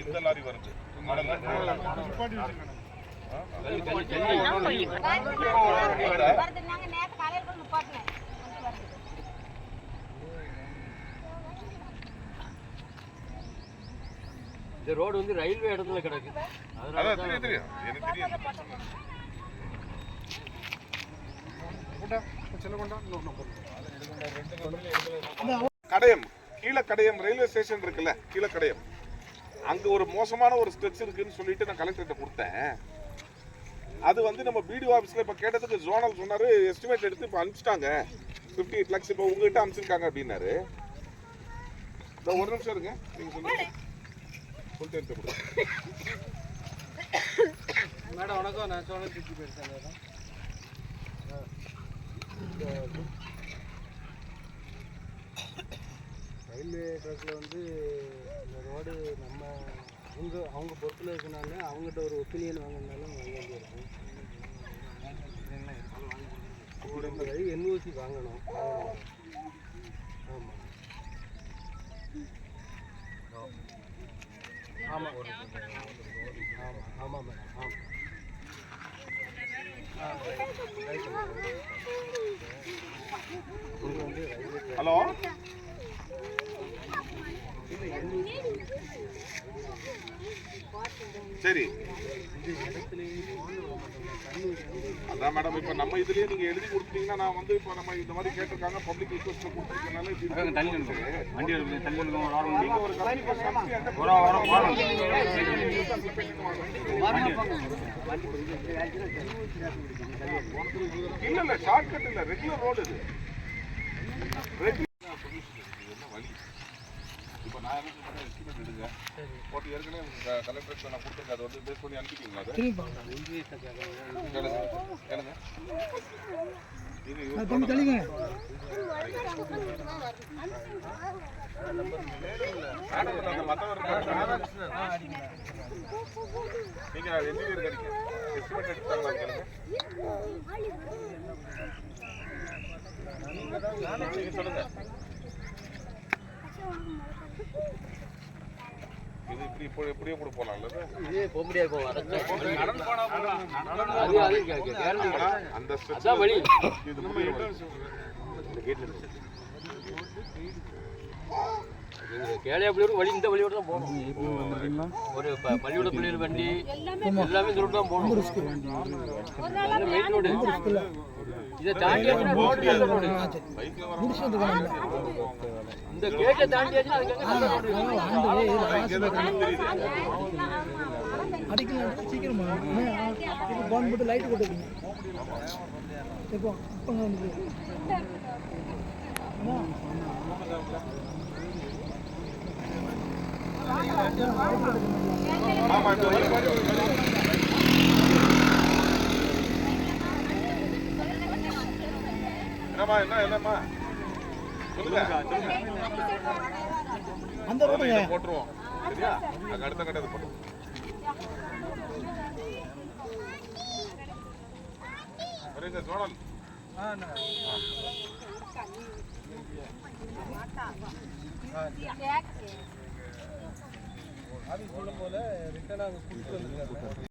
இந்த லாரி வருது இந்த ரோடு வந்து ரயில்வே இடத்துல கிடக்கு. அதான் தெரியும் எனக்கு தெரியும். கடையம் கீழக்கடையம் ரயில்வே ஸ்டேஷன் இருக்குல்ல, கீழக்கடையம் அங்க ஒரு மோசமான ஒரு ஸ்ட்ரெச் இருக்குன்னு சொல்லிட்டு நான் கலெக்டர்கிட்ட கொடுத்தேன். அது வந்து நம்ம பிடிஓ ஆஃபீஸில் இப்போ கேட்டதுக்கு ஜோனல் சொன்னார், எஸ்டிமேட் எடுத்து இப்போ அனுப்பிச்சிட்டாங்க 58 lakhs இப்போ உங்ககிட்ட அனுப்பிச்சிருக்காங்க அப்படின்னாரு. இந்த ஒரு நிமிஷம் இருங்க, நீங்கள் சொல்லுங்க. சொல்லிட்டு மேடம் வணக்கம், நான் சோழன் திருச்சி பேசுகிறேன் மேடம். ரயில்வே ட்ராக்கில் வந்து இந்த ரோடு நம்ம அவங்க பொறுப்பில் இருக்கனால அவங்ககிட்ட ஒரு ஒப்பீனியன் வாங்கினாலும் வாங்க வேண்டியிருக்கும். இந்த வழி என்ஓசி வாங்கணும். ஆமாம் ஆமாம் ஆமாம் மேடம். ஆமாம். ஹலோ, சரி அதான் மேடம், இப்போ நம்ம இதுலயே நீங்க எழுதி கொடுத்தீங்கன்னா நான் வந்து இப்போ நம்ம இந்த மாதிரி கேட்டிருக்காங்க, பப்ளிக் ரிக்வெஸ்ட் கொடுத்துருக்கனால நீங்க ஒரு இல்ல இல்ல ஷார்ட்கட் இல்ல, ரெகுலர் ரோடு இது. என்ன வழி இப்போ நான் என்ன சொல்றேன், எஸ்டிமேட் எடுங்க போட்டு ஏற்கனவே கலெக்டருக்கு நான் கொடுத்துருக்கேன். அதை வந்து பேஸ் பண்ணி அனுப்பிட்டீங்களா? அதை நீங்க என்ஜினியர் கிடைக்க எஸ்டிமேட் எடுத்தாங்களா கேளுங்க. நீங்க சொல்லுங்க. இது இப்படி எப்படியோ கூட போகலாம்ல? இதே போக முடியாது, அந்த வழி கேளையாப்பிள்ளையோட வழி இந்த வழியோட தான் போகணும். ஒரு பள்ளியோட பிள்ளைகள் வண்டி எல்லாமே இந்த ரோடு தான் போகணும். மெயின் ரோடு இதை தாண்டி இந்த கேட்டை தாண்டியாச்சுன்னா அடிக்கலாம் சீக்கிரமா போன் போட்டு லைட் போட்டுருக்கீங்க. இப்போ இப்போங்க வந்து என்னம்மா என்னம்மா சொல்லுங்க. அந்த ரோடு போட்டுருவோம், சரியா? அங்கே அடுத்த கட்டது போட்டுருவோம். ஒரே ஜோனல் ஆஃபீஸ் சொல்லும் போல ரிட்டர்னாக கொடுத்து வந்துருக்காங்க.